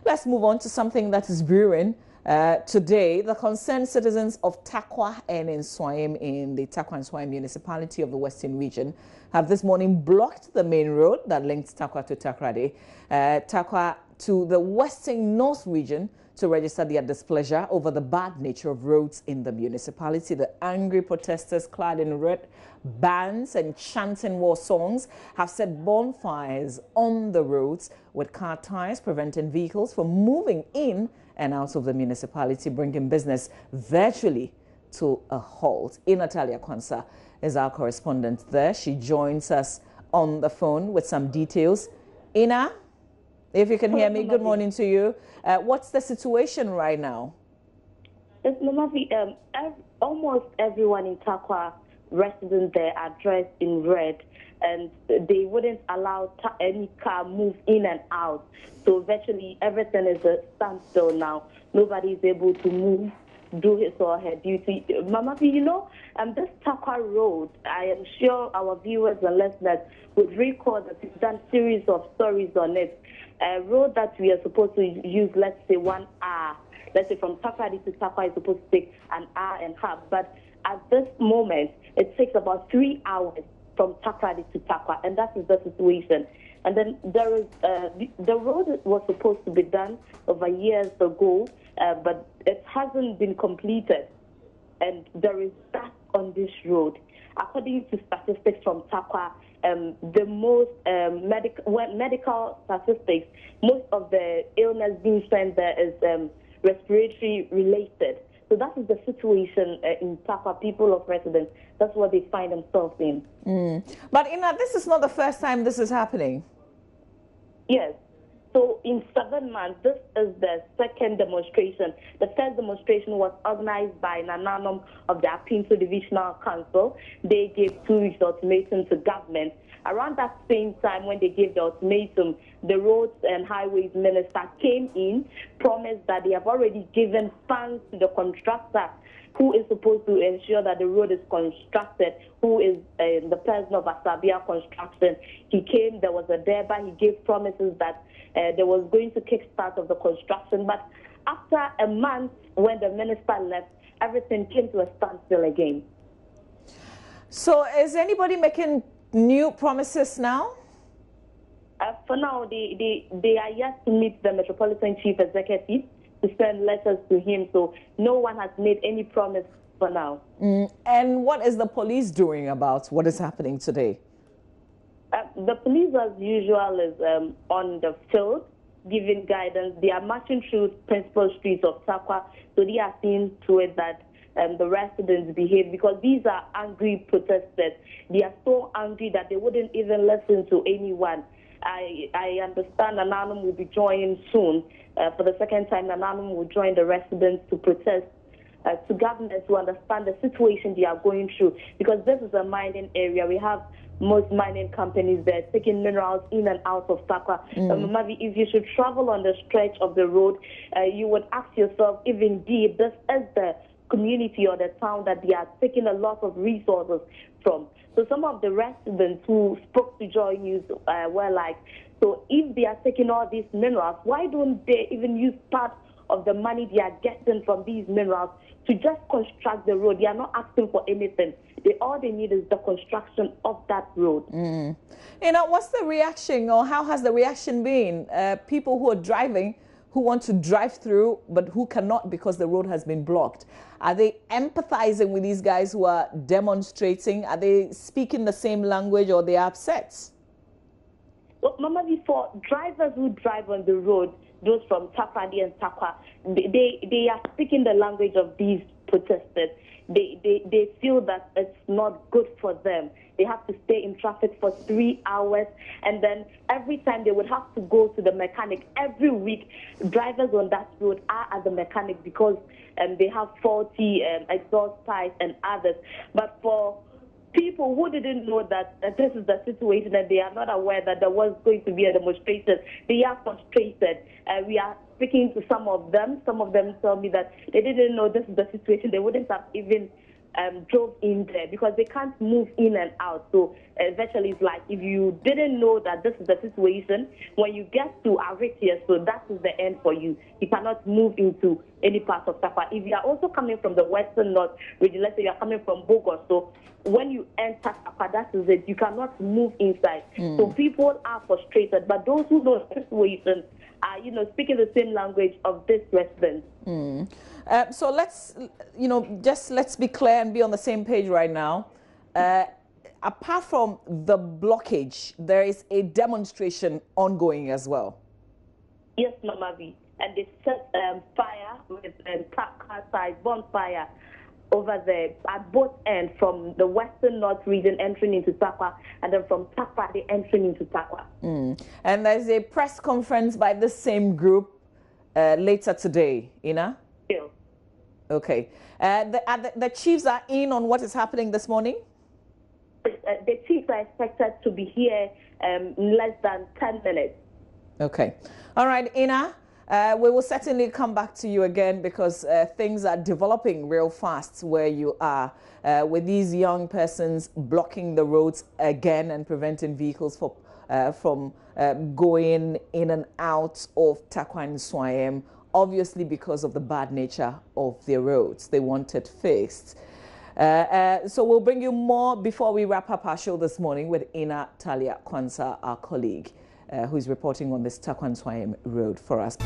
Let's move on to something that is brewing. Today, the concerned citizens of Tarkwa and Nsuaem in the Tarkwa and Nsuaem municipality of the Western region have this morning blocked the main road that links Tarkwa to Takrade, Tarkwa to the Western North region to register their displeasure over the bad nature of roads in the municipality. The angry protesters, clad in red bands and chanting war songs, have set bonfires on the roads with car tires, preventing vehicles from moving in and out of the municipality, bringing business virtually to a halt. Natalia Kwansa is our correspondent there. She joins us on the phone with some details. Ina, if you can hear me, good morning to you. What's the situation right now? Yes, Mamavi, almost everyone in Tarkwa, residents there, are dressed in red, and they wouldn't allow any car move in and out. So virtually everything is a standstill now. Nobody is able to move, do his or her duty. Mamavi, you know, this Tarkwa road, I am sure our viewers and listeners would recall that we've done a series of stories on it. A road that we are supposed to use, let's say, 1 hour. Let's say from Takrade to Tarkwa is supposed to take an hour and a half. But at this moment, it takes about 3 hours from Takrade to Tarkwa, and that is the situation. And then there is the road was supposed to be done over years ago, but it hasn't been completed, and there is dust on this road. According to statistics from Tarkwa, the most medical statistics, most of the illness being sent there is respiratory related. So that is the situation in Tarkwa, people of residence. That's what they find themselves in. But Ina, this is not the first time this is happening. Yes. So in 7 months, this is the second demonstration. The first demonstration was organized by Nananum of the Apinto Divisional Council. They gave 2 weeks ultimatum to government. Around that same time when they gave the ultimatum, the Roads and Highways Minister came in, promised that they have already given funds to the contractor who is supposed to ensure that the road is constructed, who is the person of Asabia Construction. He came, there was a deba, he gave promises that there was going to kickstart of the construction. But after a month, when the minister left, everything came to a standstill again. So is anybody making new promises now? For now, they are yet to meet the Metropolitan Chief Executive to send letters to him, so no one has made any promise for now. And what is the police doing about what is happening today? The police, as usual, is on the field, giving guidance. They are marching through principal streets of Tarkwa, so they are seeing to it that the residents behave, because these are angry protesters. They are so angry that they wouldn't even listen to anyone. I understand Nananum will be joining soon. For the second time, Nananum will join the residents to protest to government to understand the situation they are going through, because this is a mining area. We have most mining companies there taking minerals in and out of Tarkwa. Maybe if you should travel on the stretch of the road, you would ask yourself if indeed this is the community or the town that they are taking a lot of resources from. So some of the residents who spoke to JoyNews were like, so if they are taking all these minerals, why don't they even use part of the money they are getting from these minerals to just construct the road? They are not asking for anything. All they need is the construction of that road. You know, what's the reaction, or how has the reaction been? People who are driving, who want to drive through, but who cannot because the road has been blocked. Are they empathizing with these guys who are demonstrating? Are they speaking the same language, or they are upset? Well, Mama, before drivers who drive on the road, those from Takrade and Tarkwa, they are speaking the language of these protesters. They feel that it's not good for them. They have to stay in traffic for 3 hours, and then every time they would have to go to the mechanic. Every week, drivers on that road are at the mechanic because they have faulty exhaust pipes and others. But for people who didn't know that this is the situation and they are not aware that there was going to be a demonstration, they are frustrated. We are speaking to some of them. Some of them tell me that they didn't know this is the situation. They wouldn't have even drove in there because they can't move in and out. So eventually it's like if you didn't know that this is the situation, when you get to Aritia, so that is the end for you. You cannot move into any part of Tarkwa. If you are also coming from the western north region, let's say you are coming from Bogor, so when you enter Tarkwa, that is it. You cannot move inside. So people are frustrated, but those who know the situation are, speaking the same language of this residents. So let's be clear and be on the same page right now. Apart from the blockage, there is a demonstration ongoing as well. Yes, Mama V. And they set fire with car side bonfire over there at both ends, from the western north region entering into Tarkwa, and then from Tarkwa they entering into Tarkwa. And there's a press conference by the same group later today, Ina? Yeah. Okay. The chiefs are in on what is happening this morning? The chiefs are expected to be here in less than 10 minutes. Okay. All right, Ina. We will certainly come back to you again because things are developing real fast where you are with these young persons blocking the roads again and preventing vehicles from going in and out of Tarkwa and Nsuaem, obviously because of the bad nature of their roads. They want it fixed. So we'll bring you more before we wrap up our show this morning with Ina Talia Kwanzaa, our colleague, who is reporting on this Tarkwa and Nsuaem road for us.